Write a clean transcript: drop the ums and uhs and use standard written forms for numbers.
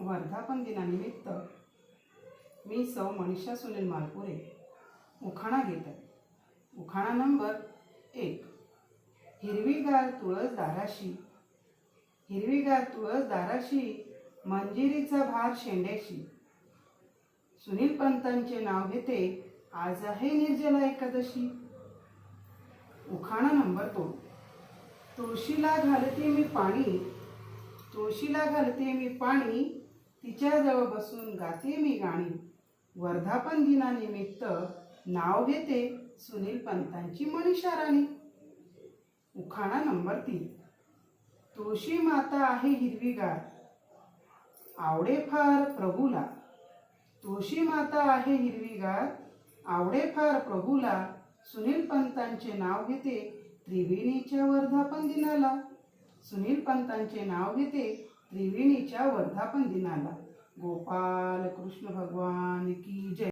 वर्धापन दिनानिमित्त मी सौ मनीषा सुनील मालपुरे उखाणा घेत आहे. उखाणा नंबर 1. हिरवीगार तुळस दाराशी, हिरवीगार तुळस दाराशी, मंजिरीचा भार शेंड्याशी. सुनील पंतांचे नाव घेते, आज आहे निर्जला एकादशी. उखाणा नंबर 2. तुळशीला घालते मी पाणी, तुळशीला घालते मी पाणी, तिच्याजवळ बसून गाते मी गाणी. वर्धापन दिनानिमित्त नाव घेते, सुनील पंतांची मनीषा राणी. उखाणा नंबर 3. तुळशी माता आहे हिरवीगार, आवडे फार प्रभूला. तुळशी माता आहे हिरवीगार, आवडे फार प्रभूला. सुनील पंतांचे नाव घेते, त्रिवेणीच्या वर्धापन दिनाला. सुनील पंतांचे नाव घेते, त्रिवेणीच्या वर्धापन दिनाला. गोपाल कृष्ण भगवान की जय.